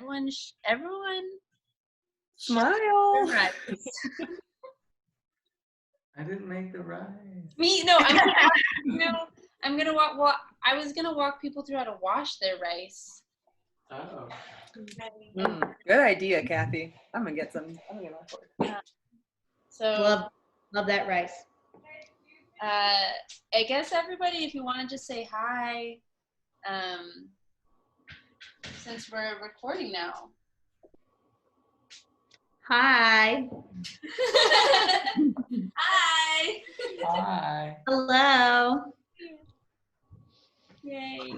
Everyone smile. Rice. I didn't make the rice. No, I'm gonna walk. I was gonna walk people through how to wash their rice. Oh. Good idea, Kathy. I'm gonna get some. So love that rice. I guess everybody, if you want to just say hi, since we're recording now. Hi. Hi. Hi. Hello. Yay.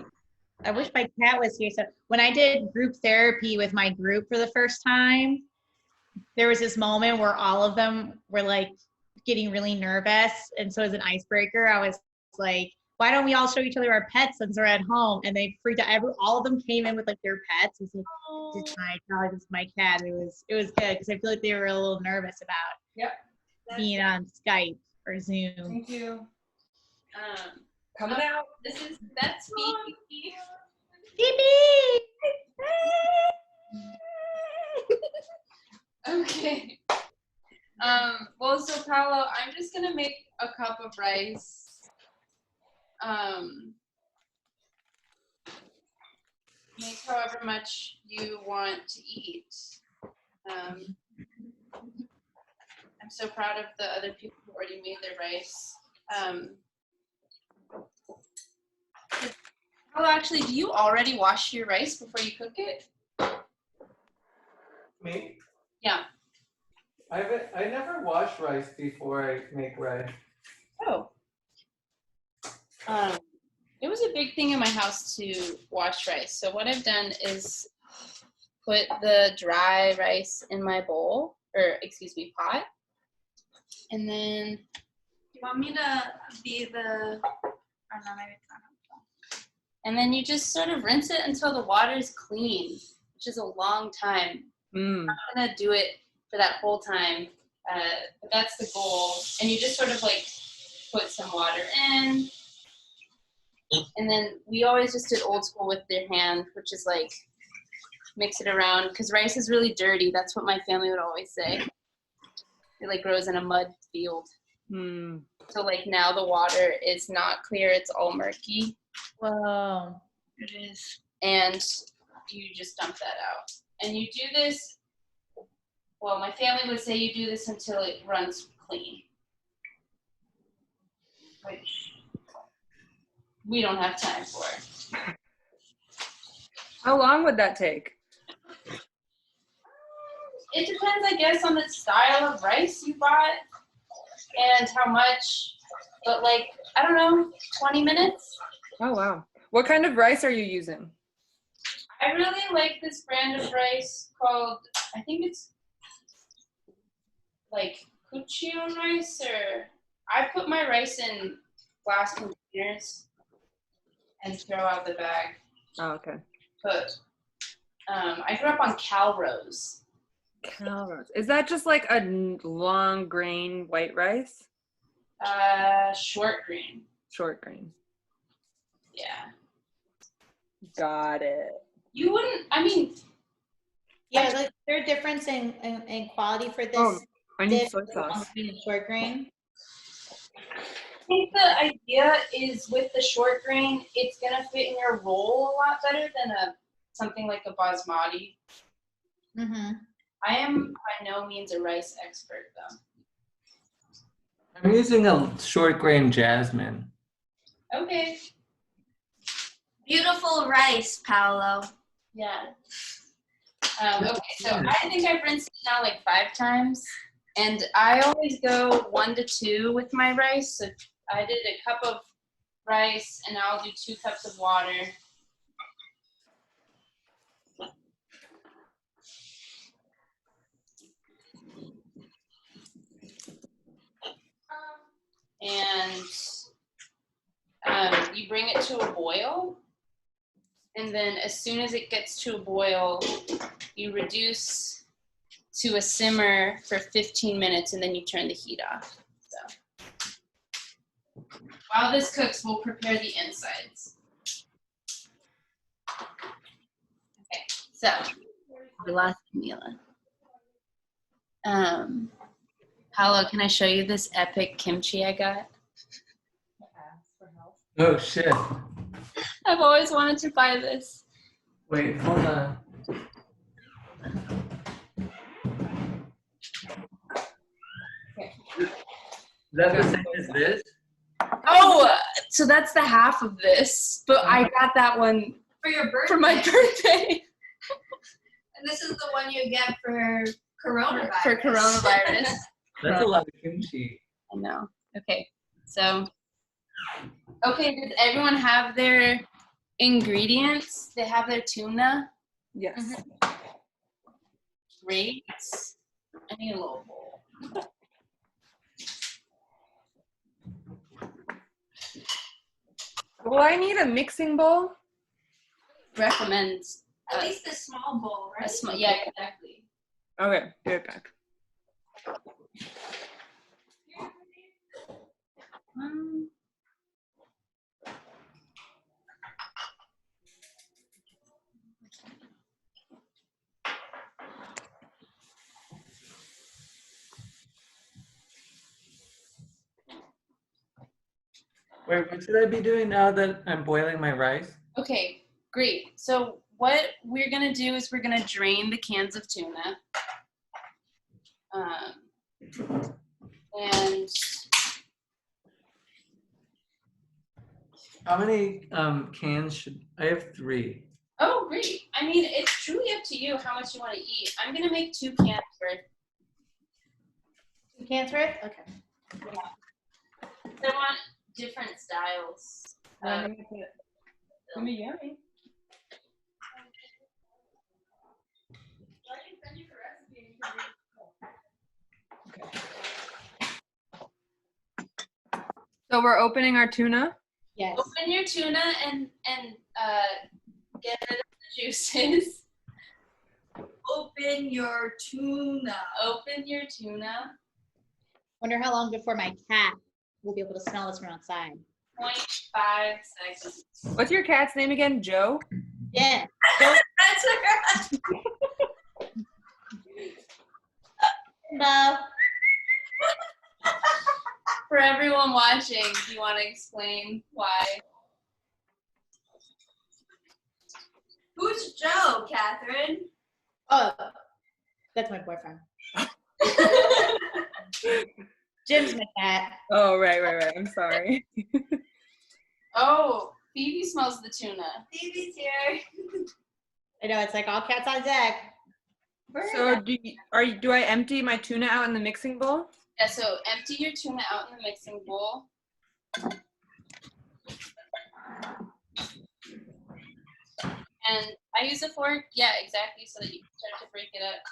I wish my cat was here. So when I did group therapy with my group for the first time, there was this moment where all of them were like getting really nervous. And so as an icebreaker, I was like, why don't we all show each other our pets since we're at home? And they freaked out. All of them came in with like their pets. It was like, this is my dog, this is my cat. It was good because I feel like they were a little nervous about being on Skype or Zoom. Thank you. Coming out. That's Phoebe. Phoebe! Okay. Well, so Paolo, I'm just gonna make a cup of rice. Make however much you want to eat. I'm so proud of the other people who already made their rice. Paolo, actually, do you already wash your rice before you cook it? Me? Yeah. I never wash rice before I make rice. Oh. It was a big thing in my house to wash rice. So what I've done is put the dry rice in my bowl, or excuse me, pot. And then, do you want me to be the, or no, maybe it's not helpful. And then you just sort of rinse it until the water is clean, which is a long time. I'm not gonna do it for that whole time, but that's the goal. And you just sort of like put some water in. And then we always just did old school with their hand, which is like mix it around because rice is really dirty. That's what my family would always say. It like grows in a mud field. So like now the water is not clear. It's all murky. Whoa. It is. And you just dump that out. And you do this, well, my family would say you do this until it runs clean. Which we don't have time for. How long would that take? It depends, I guess, on the style of rice you bought and how much, but like, I don't know, 20 minutes. Oh, wow. What kind of rice are you using? I really like this brand of rice called, I think it's like Kuchion rice, or I put my rice in glass containers and throw out the bag. Oh, okay. But I grew up on Calrose. Calrose. Is that just like a long grain white rice? Short grain. Short grain. Yeah. Got it. You wouldn't, I mean. Yeah, like, is there a difference in quality for this? Oh, I need dip soy with sauce. long grain and short grain? I think the idea is with the short grain, it's gonna fit in your roll a lot better than something like a basmati. Mm-hmm. I am by no means a rice expert though. I'm using a short grain jasmine. Okay. Beautiful rice, Paolo. Yeah. Okay, so I think I've rinsed it now like 5 times, and I always go 1 to 2 with my rice. So I did a cup of rice, and I'll do 2 cups of water. And you bring it to a boil, and then as soon as it gets to a boil, you reduce to a simmer for 15 minutes, and then you turn the heat off. So while this cooks, we'll prepare the insides. Okay, so Hola, Camila. Paolo, can I show you this epic kimchi I got? Oh shit. I've always wanted to buy this. Wait, hold on. Is that the same as this? Oh, so that's the half of this, but I got that one For your birthday. for my birthday. And this is the one you get for coronavirus. For coronavirus. That's a lot of kimchi. I know. Okay, so, okay, does everyone have their ingredients? They have their tuna. Yes. Great. I need a little bowl. Will I need a mixing bowl? Recommend At least a small bowl, a right? small. Yeah, exactly. Okay, be right back. Wait, what should I be doing now that I'm boiling my rice? Okay, great. So what we're gonna do is we're gonna drain the cans of tuna. And How many cans should I have? 3. oh, great. I mean, it's truly up to you how much you want to eat. I'm gonna make 2 cans worth. 2 cans worth? Okay. I want different styles. Gonna be yummy. Okay. So we're opening our tuna. Yes. Open your tuna and get rid of the juices. Open your tuna. Open your tuna. Wonder how long before my cat will be able to smell this from outside. 0.5 seconds. What's your cat's name again? Joe? Yeah. That's right. Hello. For everyone watching, do you want to explain why? Who's Joe, Catherine? Oh, that's my boyfriend. Jim's my cat. Oh, right. I'm sorry. Oh, Phoebe smells the tuna. Phoebe's here. I know, it's like all cats on deck. So do I empty my tuna out in the mixing bowl? Yeah, so empty your tuna out in the mixing bowl. And I use a fork, yeah, exactly, so that you can start to break it up.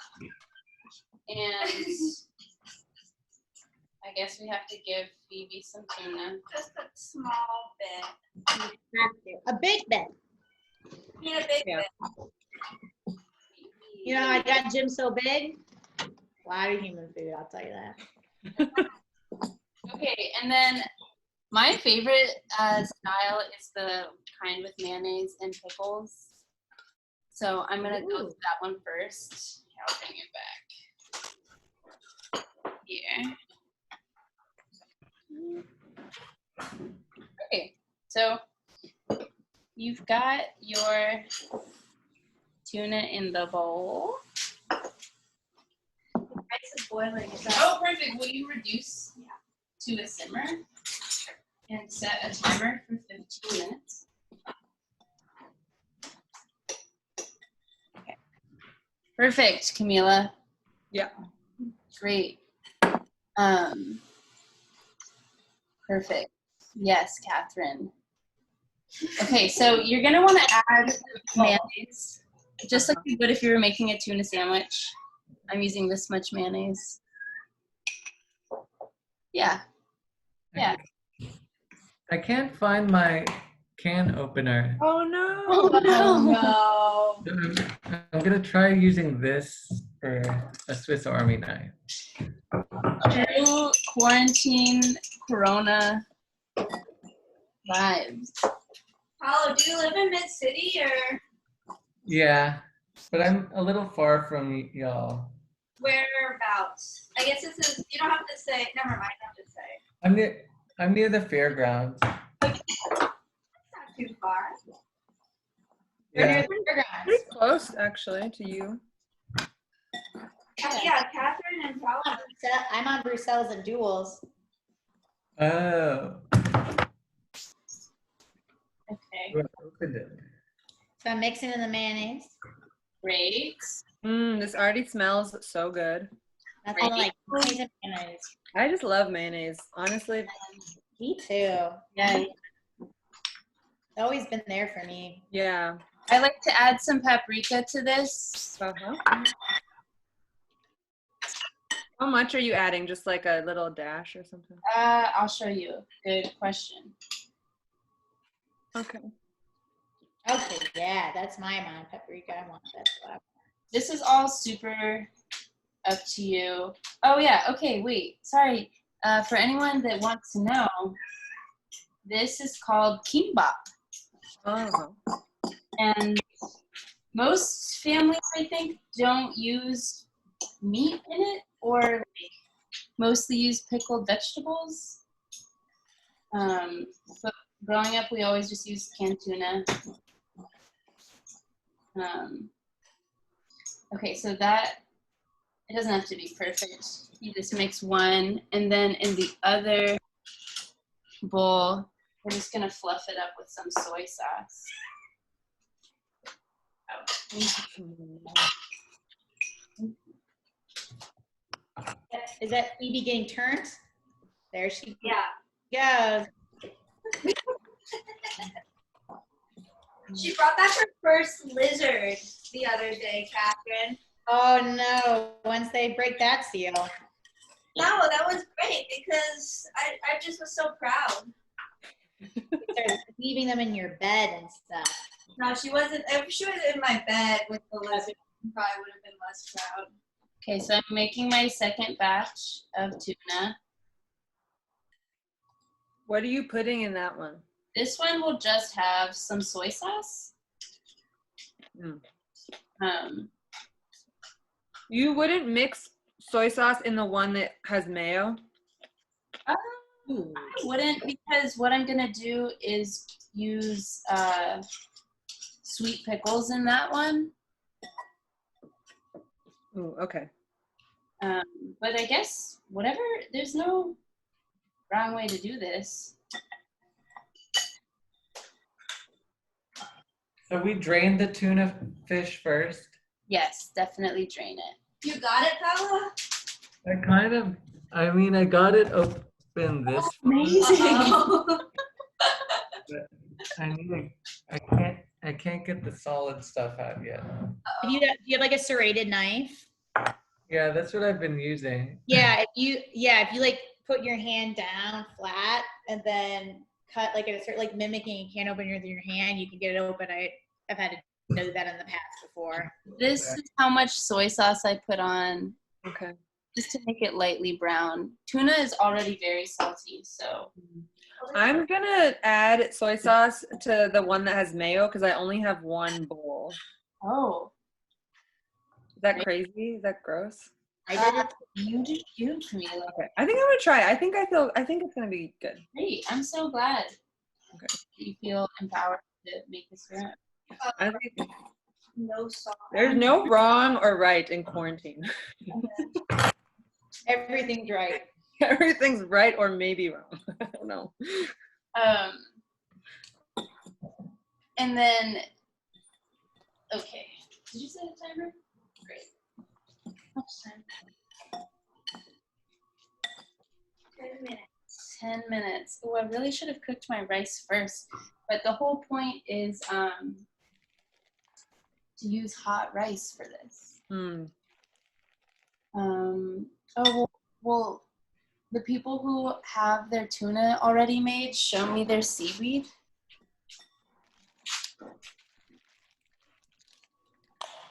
And I guess we have to give Phoebe some tuna. Just a small bit. A big bit. Need a big Yeah. bit. You know, I got Jim so big. A lot of human food, I'll tell you that. Okay, and then my favorite style is the kind with mayonnaise and pickles. So I'm gonna go to that one first. I'll bring it back here. Okay, so you've got your tuna in the bowl. Rice is boiling. Is that Oh, perfect. Will you reduce to a simmer and set a timer for 15 minutes? Okay. Perfect, Camila. Yeah. Great. Perfect. Yes, Catherine. Okay, so you're gonna want to add mayonnaise, just like you would if you were making a tuna sandwich. I'm using this much mayonnaise. Yeah. Yeah. I can't find my can opener. Oh no. Oh, no. So I'm gonna try using this for a Swiss Army knife. True quarantine corona vibes. Paulo, do you live in Mid-City or? Yeah. But I'm a little far from y'all. Whereabouts? I guess this is, you don't have to say, never mind, I have to say. I'm near the fairgrounds. It's not too far. We're Yeah. near the fairgrounds. Pretty close, actually, to you. Yeah, Catherine and Paula. I'm on Brussels and Duels. Oh. Okay, Well, opened it. So I'm mixing in the mayonnaise. great. This already smells so good. Nothing like mayonnaise and mayonnaise. I just love mayonnaise, honestly. Me too. Yeah, It's always been there for me. Yeah. I like to add some paprika to this. Uh-huh. How much are you adding? Just like a little dash or something? I'll show you. Good question. Okay. Okay, yeah, that's my amount of paprika. I want that stuff. This is all super up to you. Oh yeah, okay, wait, sorry. For anyone that wants to know, this is called kimbap. Oh. And most families, I think, don't use meat in it or like, mostly use pickled vegetables. But growing up, we always just used canned tuna. Okay, so that, it doesn't have to be perfect. You just mix one, and then in the other bowl, we're just gonna fluff it up with some soy sauce. Is that Phoebe getting turned? There she Yeah. goes. She brought back her first lizard the other day, Catherine. Oh no, once they break that seal. No, that was great because I just was so proud. Start leaving them in your bed and stuff. No, she wasn't. If she was in my bed with the lizard, I probably would have been less proud. Okay, so I'm making my second batch of tuna. What are you putting in that one? This one will just have some soy sauce. You wouldn't mix soy sauce in the one that has mayo? I wouldn't, because what I'm gonna do is use sweet pickles in that one. Ooh, okay. But I guess whatever, there's no wrong way to do this. So we drained the tuna fish first. Yes, definitely drain it. You got it, Paula? I got it open this way, Oh. but I can't get the solid stuff out yet. Do you have like a serrated knife? Yeah, that's what I've been using. Yeah, if you like put your hand down flat and then cut like at a certain, like mimicking a can opener with your hand, you can get it open. I've had to do that in the past before. This is how much soy sauce I put on, Okay. just to make it lightly brown. Tuna is already very salty, so. I'm gonna add soy sauce to the one that has mayo because I only have one bowl. Oh, Is that crazy? Is that gross? I did it. you do you, Camila. Okay. I think I'm gonna try it. I think it's gonna be good. Great, I'm so glad. Okay. You feel empowered to make this your own. I think No sauce. there's no wrong or right in quarantine. Everything's right. Everything's right or maybe wrong. I don't know. And then, okay. Did you set a timer? Great. How much time? 10 minutes. 10 minutes. Oh, I really should have cooked my rice first. But the whole point is to use hot rice for this. Well, the people who have their tuna already made, show me their seaweed.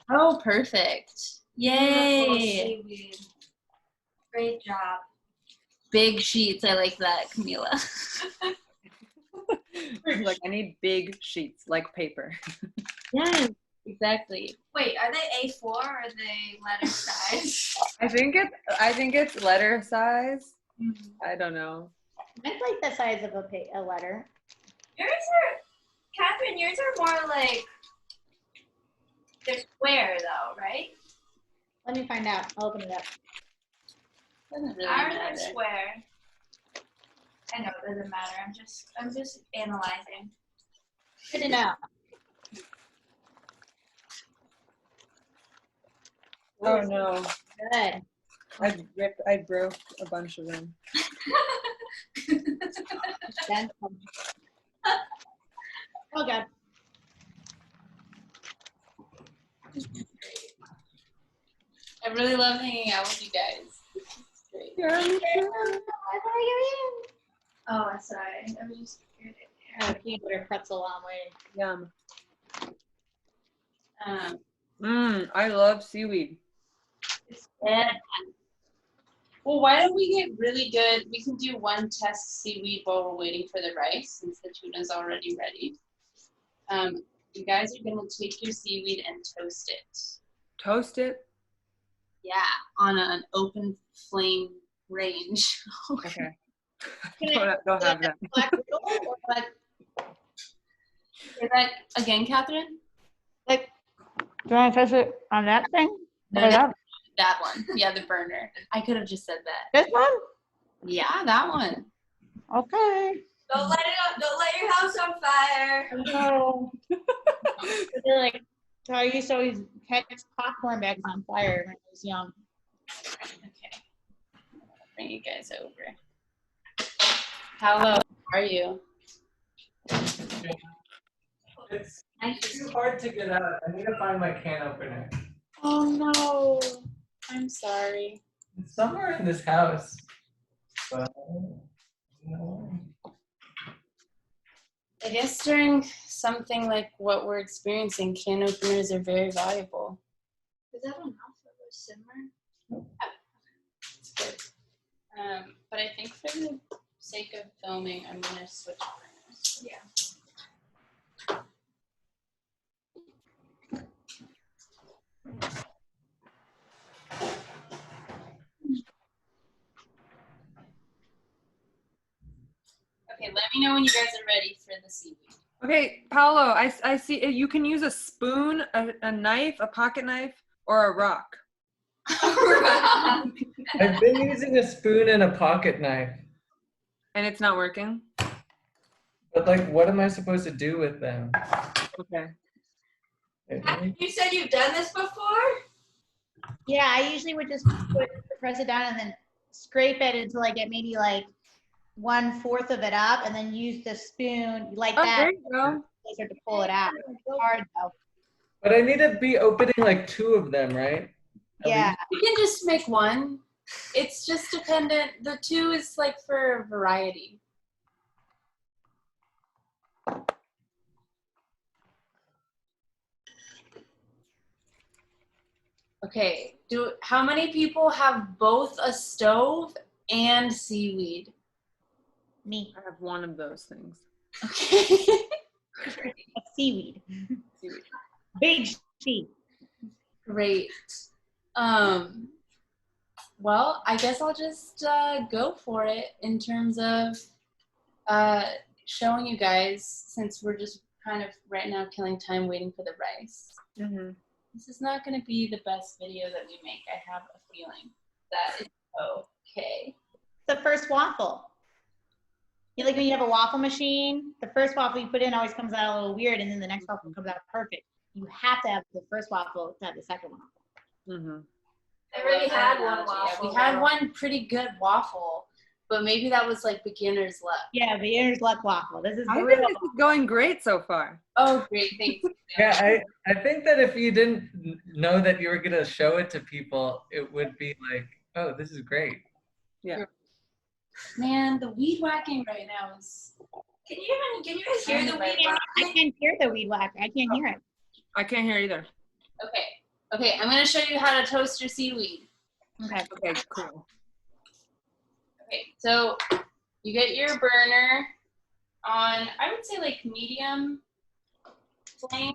Oh, perfect. Beautiful Yay. seaweed. Great job. Big sheets. I like that, Camila. Like I need big sheets, like paper. Yes. Exactly. Wait, are they A4 or are they letter size? I think it's letter size. I don't know. Mine's like the size of a letter. Yours are, Catherine, yours are more like, they're square though, right? Let me find out. I'll open it up. Doesn't really Ours matter. are square. I know it doesn't matter. I'm just analyzing. Good to know. Oh no. Good. I broke a bunch of them. Then- Oh God. I really love hanging out with you guys. It's great. Oh, sorry. I was just curious. I have a peanut butter pretzel while I'm waiting. Um, I love seaweed. yeah. Well, why don't we get really good? We can do one test seaweed while we're waiting for the rice, since the tuna's already ready. You guys are gonna take your seaweed and toast it. Toast it. Yeah, on an open flame range. Okay. Can I Don't have that. black noodle or like Say that again, Catherine? do you want to touch it on that thing? No, Or that? that one. Yeah, the burner. I could have just said that. This one? Yeah, that one. Okay. Don't let it up. Don't let your house on fire. No. They're like, so I used to always catch popcorn bags on fire when I was young. Okay. Bring you guys over. Hello, how are you? It's too hard to get out. I need to find my can opener. Oh no. I'm sorry. It's somewhere in this house. But no. I guess during something like what we're experiencing, can openers are very valuable. Is that enough for the simmer? It's good. But I think for the sake of filming, I'm gonna switch burners. Yeah. Okay, let me know when you guys are ready for the seaweed. Okay, Paolo, I see you can use a spoon, a knife, a pocket knife, or a rock. I've been using a spoon and a pocket knife. And it's not working? But like, what am I supposed to do with them? Okay. You said you've done this before? Yeah, I usually would just press it down and then scrape it until I get maybe like 1/4 of it up, and then use the spoon like Oh, that there you go. to pull it out. It's hard though. But I need to be opening like 2 of them, right? At Yeah. least. You can just make one. It's just dependent. The 2 is like for variety. Okay, how many people have both a stove and seaweed? Me. I have one of those things. Okay. A seaweed. Seaweed. Big sheet. Great. Well, I guess I'll just go for it in terms of showing you guys, since we're just kind of right now killing time waiting for the rice. Mm-hmm. This is not going to be the best video that we make. I have a feeling that it's okay. The first waffle. You like when you have a waffle machine, the first waffle you put in always comes out a little weird, and then the next waffle comes out perfect. You have to have the first waffle to have the second waffle. Mm-hmm. I already had one Yeah, waffle. we had though. one pretty good waffle, but maybe that was like beginner's luck. Yeah, beginner's luck waffle. This is I real. think this is going great so far. Oh, great. Thanks. Yeah, I think that if you didn't know that you were gonna show it to people, it would be like, oh, this is great. Yeah. Man, the weed whacking right now is. Can you guys hear the weed I whacking? can't hear the weed whacker. I can't hear it. I can't hear either. Okay, I'm going to show you how to toast your seaweed. Okay. Okay, cool. Okay, so you get your burner on, I would say like medium flame.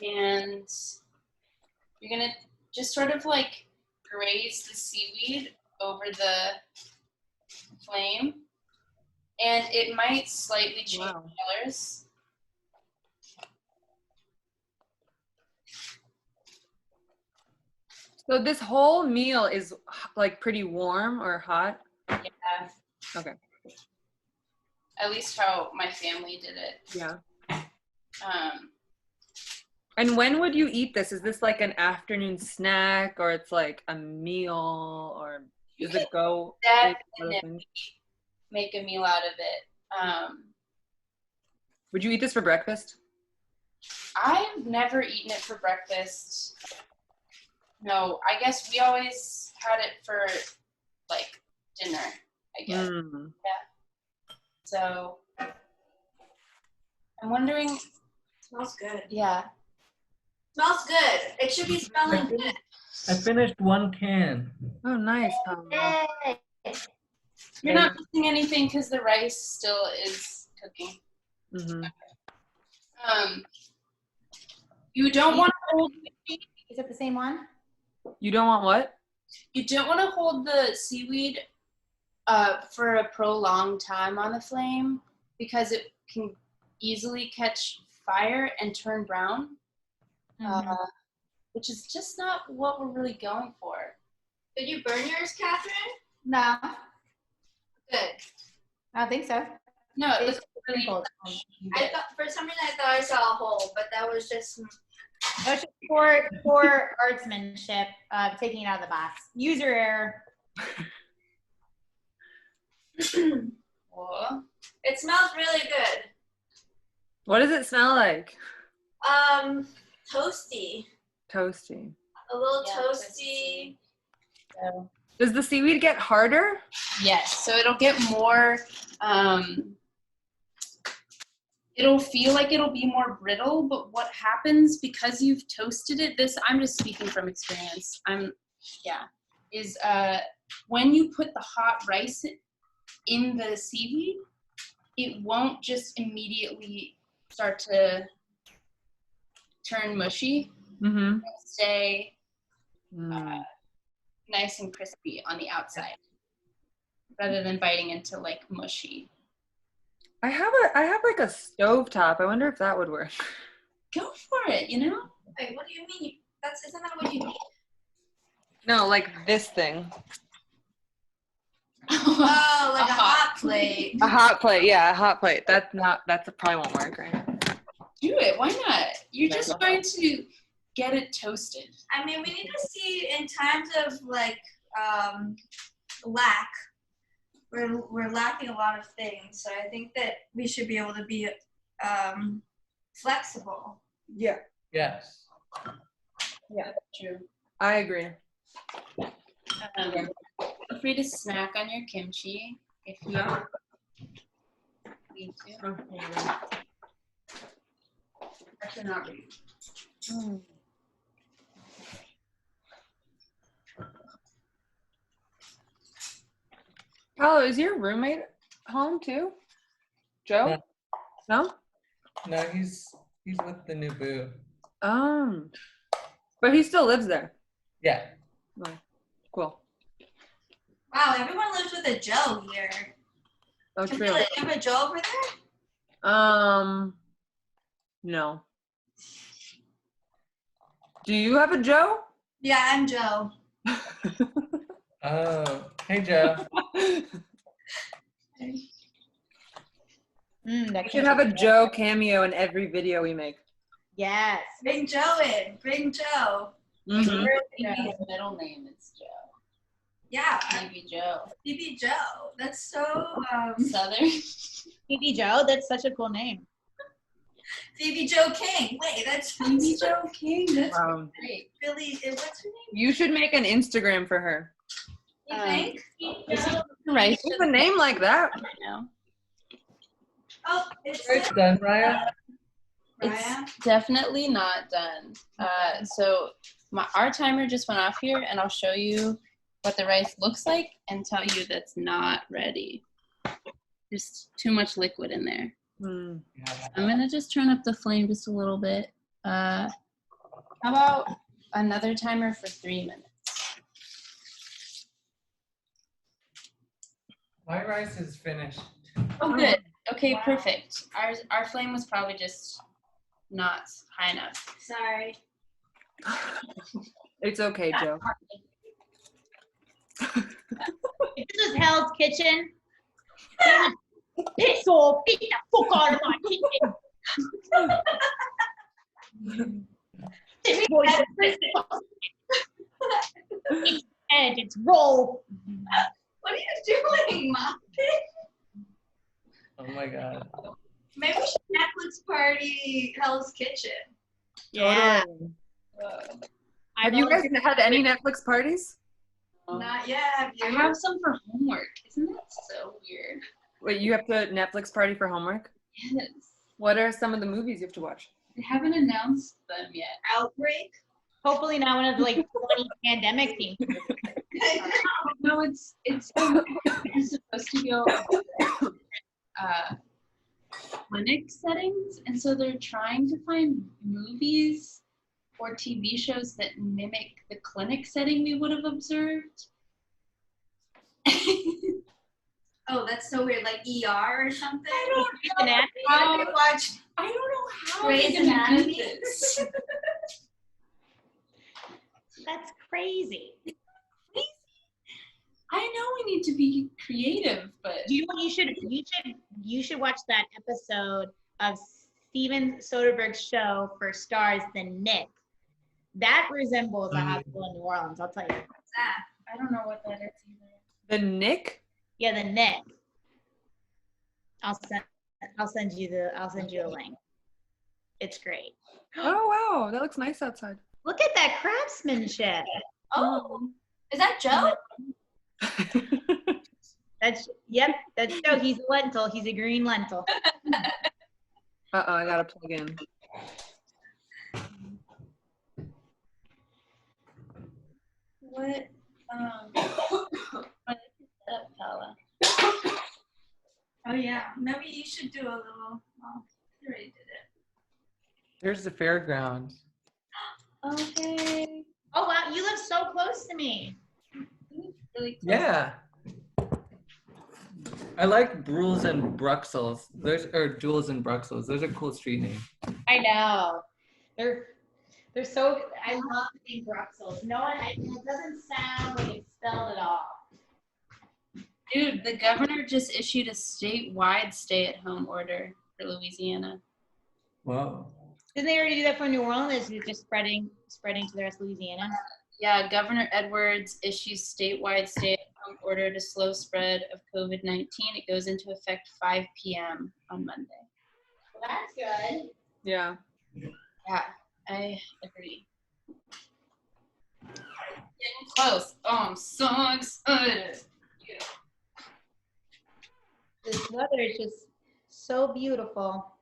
and you're gonna just sort of like graze the seaweed over the flame, and it might slightly change colors. So this whole meal is like pretty warm or hot? Yeah. Okay. At least how my family did it. Yeah. And when would you eat this? Is this like an afternoon snack, or it's like a meal, or does it go? Definitely make a meal out of it. Would you eat this for breakfast? I've never eaten it for breakfast. No, I guess we always had it for like dinner, I guess. Mm. Yeah. So I'm wondering. Smells good. Yeah. Smells good. It should be smelling good. I finished 1 can. Oh, nice. Pamela. Yay. You're not missing anything because the rice still is cooking. Mm-hmm. You don't want to hold. Is it the same one? You don't want what? You don't want to hold the seaweed for a prolonged time on the flame because it can easily catch fire and turn brown, which is just not what we're really going for. Did you burn yours, Catherine? No, Good. I don't think so. No, it was really. I thought for some reason I thought I saw a hole, but that was just. That's just poor artsmanship, taking it out of the box. User error. Whoa. It smells really good. What does it smell like? Toasty. Toasty. A little Yeah, toasty. So, Does the seaweed get harder? yes, so it'll get more. It'll feel like it'll be more brittle, but what happens because you've toasted it? I'm just speaking from experience. Is when you put the hot rice in the seaweed, it won't just immediately start to turn mushy. Mm-hmm. It'll stay nice and crispy on the outside, rather than biting into like mushy. I have like a stovetop. I wonder if that would work. Go for it, you know? Wait, what do you mean? Isn't that what you mean? No, like this thing. Oh, like a hot plate. A hot plate, yeah, a hot plate. That's probably won't work, right? Do it. Why not? You're just going to get it toasted. I mean, we need to see in times of like lack. We're lacking a lot of things, so I think that we should be able to be flexible. Yeah. Yes. Yeah, true. I agree. Feel free to snack on your kimchi if you need to. Actually, not really. Oh, is your roommate home too? Joe? No? No, he's with the new boo. But he still lives there. Yeah. Oh, cool. Wow, everyone lives with a Joe here. Oh, true. You have a Joe over there? No. Do you have a Joe? Yeah, I'm Joe. Oh, hey Joe. That We should have a Joe cameo in every video we make. Yes. Bring Joe in. Bring Joe. Mm-hmm. His middle name is Joe. Yeah, Maybe Joe. BB Joe. That's so Southern. BB Joe, that's such a cool name. Phoebe Joe King. Wait, that's Phoebe Joe King. That's great. Billy. What's her name? You should make an Instagram for her. You think? Right. With a name like that. Right now. Oh, it's It's done, Rhia. It's Rhia? definitely not done. So our timer just went off here, and I'll show you what the rice looks like and tell you that's not ready. There's too much liquid in there. Hmm. I'm gonna just turn up the flame just a little bit. How about another timer for 3 minutes? My rice is finished. Oh, good. Okay, perfect. Our flame was probably just not high enough. Sorry. It's okay, Joe. If this was Hell's Kitchen, piss off, get the fuck out of my kitchen. This boy's it's and it's roll. What are you doing, Mom? Oh my god. Maybe we should Netflix party Hell's Kitchen. Yeah. Totally. I Have you love- guys had any Netflix parties? Not yet. Have you? I have some for homework. Isn't that so weird? Wait, you have to Netflix party for homework? Yes. What are some of the movies you have to watch? They haven't announced them yet. Outbreak. Hopefully not one of the like 20 pandemic themes. No, it's supposed to go clinic settings, and so they're trying to find movies or TV shows that mimic the clinic setting we would have observed. Oh, that's so weird. Like ER or something. I don't know. How to watch I don't know how Grey's they're gonna do Anatomy. this. That's crazy. I know we need to be creative, but Do you know what you should watch that episode of Steven Soderbergh's show for Stars, The Nick. That resembles a hospital in New Orleans, I'll tell you. what's that? I don't know what that is either. The Nick? Yeah, The Nick. I'll send you a link. It's great. Oh wow, that looks nice outside. Look at that craftsmanship. Oh, is that Joe? That's Joe. He's a lentil. He's a green lentil. Uh-oh, I gotta plug in. What? What is that, fella? Oh yeah. Maybe you should do a little. Well, you already did it. Here's the fairgrounds. Okay. Oh wow, you live so close to me. Really close. Yeah. I like Brules and Bruxelles. Jules and Bruxelles. Those are cool street names. I know. They're so. I love the name Bruxelles. No, it doesn't sound like it's spelled at all. Dude, the governor just issued a statewide stay-at-home order for Louisiana. Whoa. Didn't they already do that for New Orleans? Is it just spreading to the rest of Louisiana? Yeah, Governor Edwards issues statewide stay-at-home order to slow spread of COVID-19. It goes into effect 5 p.m. on Monday. Well, that's good. Yeah. Yeah, I agree. Getting close. Oh, I'm so excited. Yeah. This weather is just so beautiful.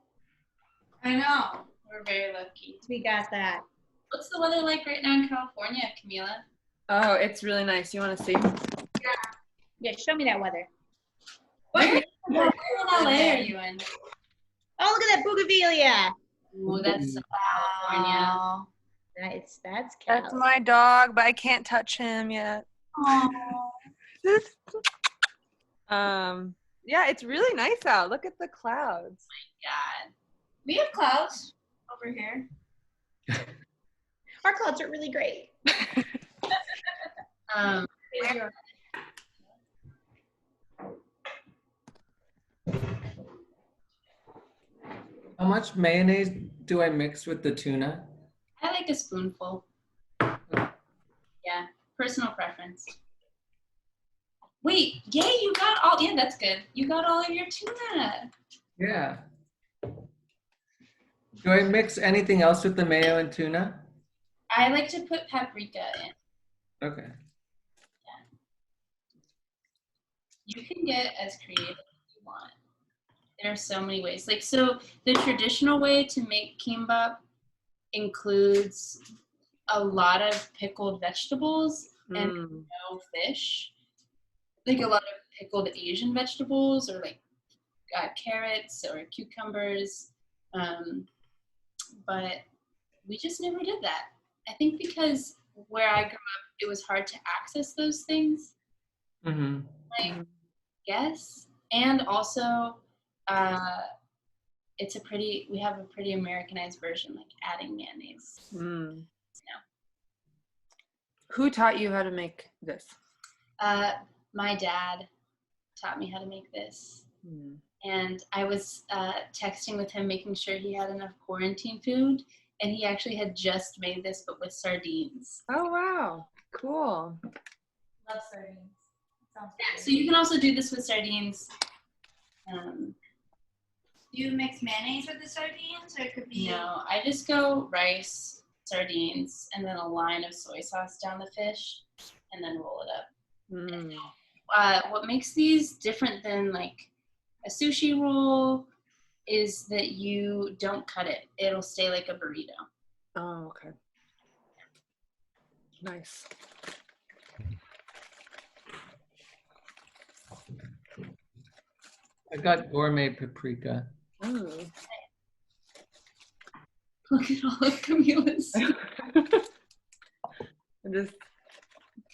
I know. We're very lucky. We got that. What's the weather like right now in California, Camila? Oh, it's really nice. You want to see? Yeah, show me that weather. Where in LA are you in? Oh, look at that bougainvillea. Oh, that's California. That's That's Cali. my dog, but I can't touch him yet. Yeah, it's really nice out. Look at the clouds. God. We have clouds over here. Our clouds are really great. Where- How much mayonnaise do I mix with the tuna? I like a spoonful. Yeah, personal preference. Wait, yay, you got all, yeah, that's good. You got all of your tuna. Yeah. Do I mix anything else with the mayo and tuna? I like to put paprika in. Okay. You can get as creative as you want. There are so many ways. Like, so the traditional way to make kimbap includes a lot of pickled vegetables and no fish. Like a lot of pickled Asian vegetables or like carrots or cucumbers. But we just never did that. I think because where I grew up, it was hard to access those things. Mm-hmm. Like, yes, and also, we have a pretty Americanized version, like adding mayonnaise. Mm. No. Who taught you how to make this? My dad taught me how to make this. Mm. And I was texting with him, making sure he had enough quarantine food. And he actually had just made this, but with sardines. Oh, wow. Cool. Love sardines. Sounds Yeah, so you can also do this with sardines. Do you mix mayonnaise with the sardines, or it could be? No, I just go rice, sardines, and then a line of soy sauce down the fish, and then roll it up. Mm. What makes these different than like a sushi roll is that you don't cut it. It'll stay like a burrito. Oh, okay. Nice. I got gourmet paprika. Mm. Look at all of Camila's. Just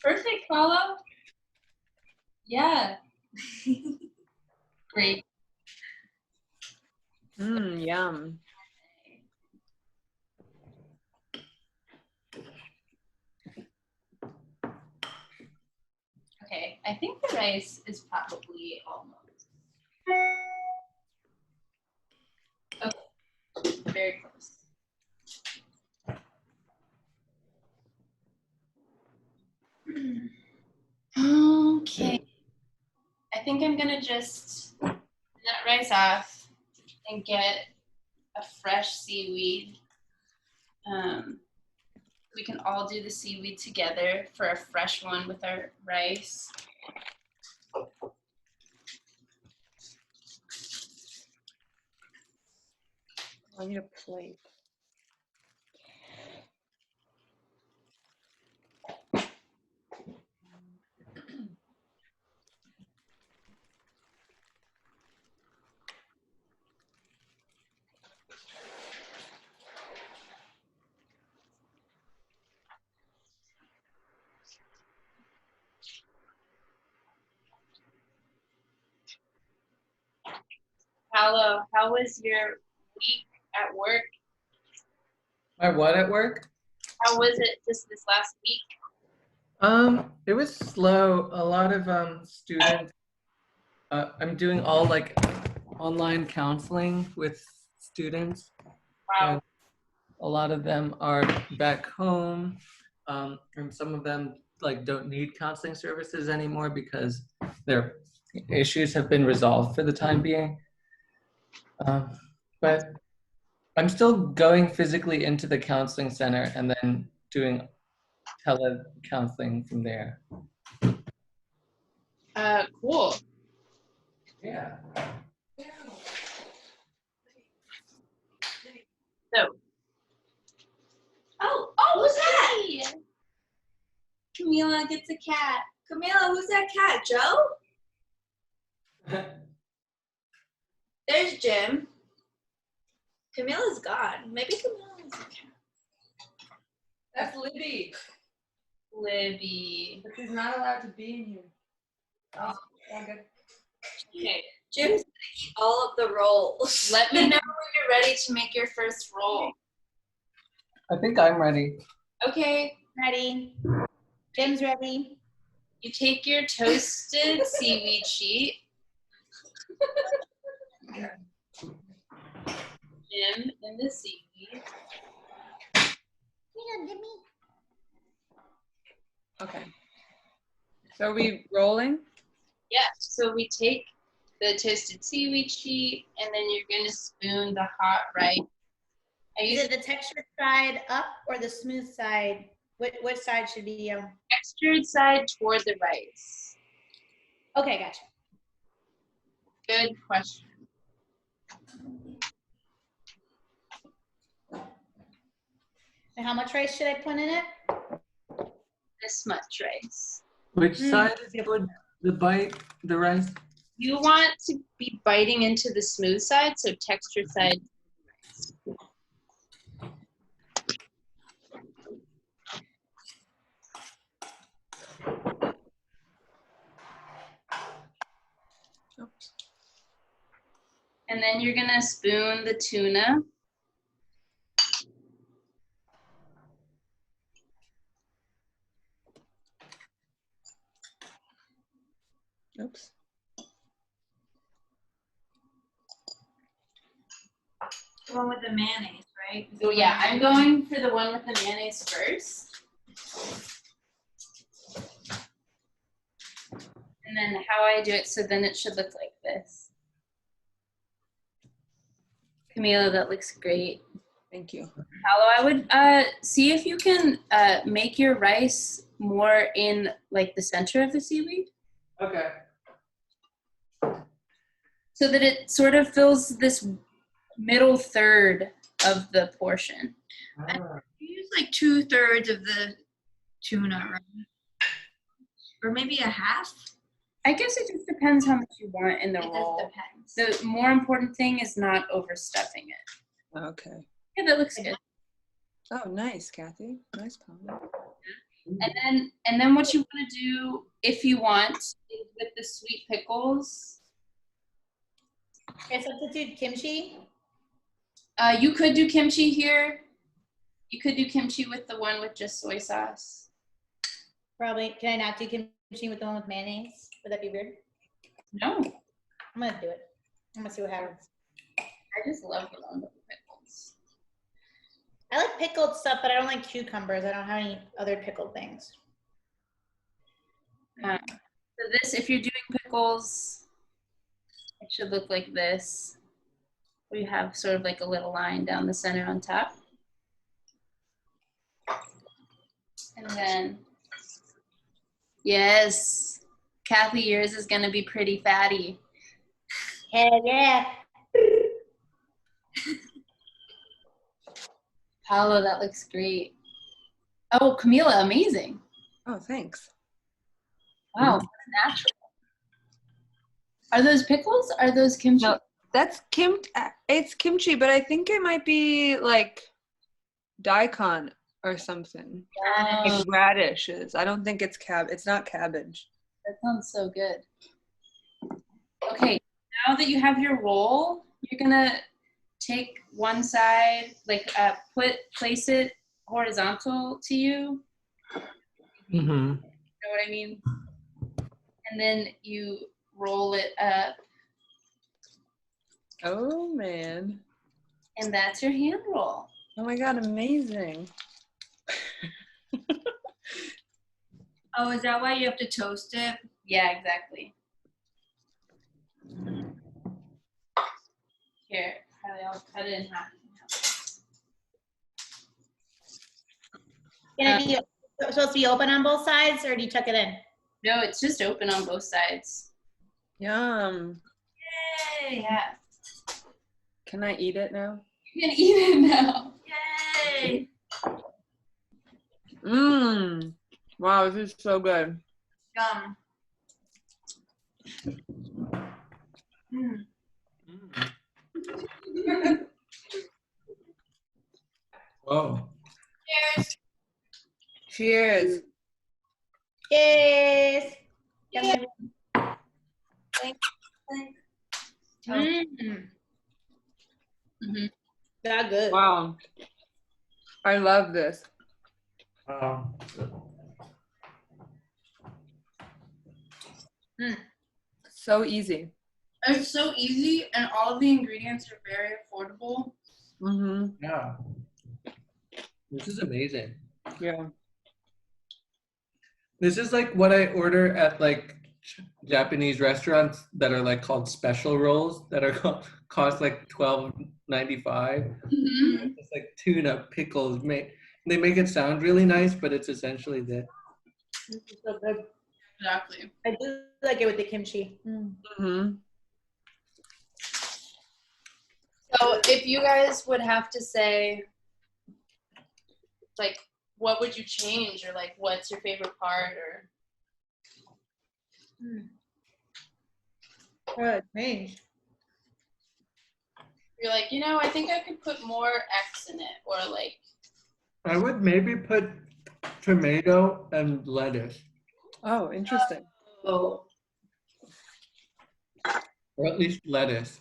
Perfect, follow. Yeah. Great. yum. Okay, I think the rice is probably almost. Okay, very close. Okay, I think I'm gonna just nut rice off and get a fresh seaweed. We can all do the seaweed together for a fresh one with our rice. I need a plate. Paolo, how was your week at work? My what at work? How was it just this last week? It was slow. A lot of students. I'm doing all like online counseling with students. Wow. And a lot of them are back home, and some of them like don't need counseling services anymore because their issues have been resolved for the time being. But I'm still going physically into the counseling center and then doing tele-counseling from there. Cool. Yeah. So. Oh, who's that? Hey! Camila gets a cat. Camila, who's that cat? Joe? There's Jim. Camila's gone. Maybe Camila is a cat. That's Libby. Libby. But she's not allowed to be in here. Oh, good. Okay. Jim's gonna eat all of the rolls. Let me know when you're ready to make your first roll. I think I'm ready. Okay. Ready. Jim's ready. You take your toasted seaweed sheet. Jim and the seaweed. Okay. So are we rolling? Yeah, so we take the toasted seaweed sheet and then you're gonna spoon the hot rice. Is it the textured side up or the smooth side? Which side should be? Textured side toward the rice. Okay, gotcha. Good question. And how much rice should I put in it? This much rice. Which side is toward the rice? You want to be biting into the smooth side, so textured side. And then you're gonna spoon the tuna. Oops. The one with the mayonnaise, right? So yeah, I'm going for the one with the mayonnaise first. And then how I do it, so then it should look like this. Camila, that looks great. Thank you. Paolo, I would see if you can make your rice more in like the center of the seaweed, Okay. so that it sort of fills this middle third of the portion. You use like 2/3 of the tuna, right? Or maybe a half? I guess it just depends how much you want in the It roll. just depends. The more important thing is not overstuffing it. Okay. Yeah, that looks good. Oh, nice, Kathy. Nice comment. And then what you want to do, if you want, is with the sweet pickles. Okay, substitute kimchi. You could do kimchi here. You could do kimchi with the one with just soy sauce. Probably. Can I not do kimchi with the one with mayonnaise? Would that be weird? No, I'm gonna do it. I'm gonna see what happens. I just love the one with the pickles. I like pickled stuff, but I don't like cucumbers. I don't have any other pickled things. So this, if you're doing pickles, it should look like this. We have sort of like a little line down the center on top. And then, yes, Kathy, yours is gonna be pretty fatty. Hell yeah. Paolo, that looks great. Oh, Camila, amazing. Oh, thanks. Wow, that's natural. Are those pickles? Are those kimchi? No, that's it's kimchi, but I think it might be like daikon or something. Like radishes. I don't think it's it's not cabbage. That sounds so good. Okay, now that you have your roll, you're gonna take one side, like place it horizontal to you. Mm-hmm. You know what I mean? And then you roll it up, Oh man. and that's your hand roll. Oh my god, amazing. Oh, is that why you have to toast it? Yeah, exactly. Here, I'll cut it in half. Can it be supposed to be open on both sides, or do you tuck it in? No, it's just open on both sides. Yum. Yay! Yeah, Can I eat it now? you can eat it now. Yay! Mmm. Wow, this is so good. Yum. Mm. Whoa. Cheers. Cheers. Yes. Yeah. Mm. Mm-hmm. That good. Wow. I love this. So easy. It's so easy, and all of the ingredients are very affordable. Mm-hmm. Yeah. This is amazing. Yeah. This is like what I order at like Japanese restaurants that are like called special rolls that are cost like $12.95. Mm-hmm. It's like tuna, pickles. They make it sound really nice, but it's essentially that. This is so good. Exactly. I do like it with the kimchi. Mm-hmm. So if you guys would have to say, like, what would you change, or like, what's your favorite part, or Good. Change. you're like, I think I could put more X in it, or like, I would maybe put tomato and lettuce, Oh, interesting. oh, or at least lettuce.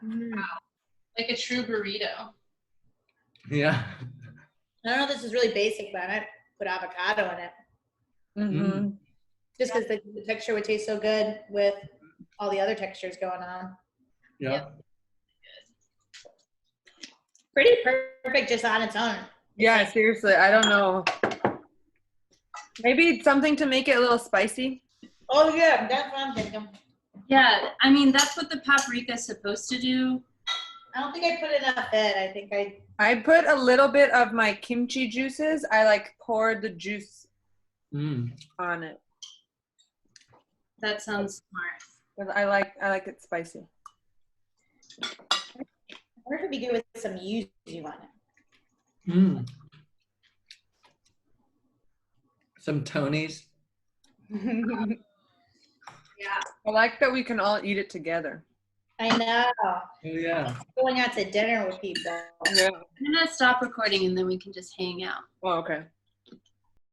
Like a true burrito. Yeah. I don't know if this is really basic, but I might put avocado in it. Mm-hmm. Just because the texture would taste so good with all the other textures going on. Yeah. Pretty perfect just on its own. Yeah, seriously, I don't know. Maybe it's something to make it a little spicy. Oh yeah, that's what I'm thinking. Yeah, I mean that's what the paprika is supposed to do. I don't think I put enough in. I think I put a little bit of my kimchi juices. I like poured the juice on it. That sounds smart. 'Cause I like it spicy. I wonder if it'd be good with some yuzu on it. Some Tonys. Yeah. I like that we can all eat it together. I know. Oh yeah. Going out to dinner with people. Yeah. I'm gonna stop recording and then we can just hang out. Oh, okay.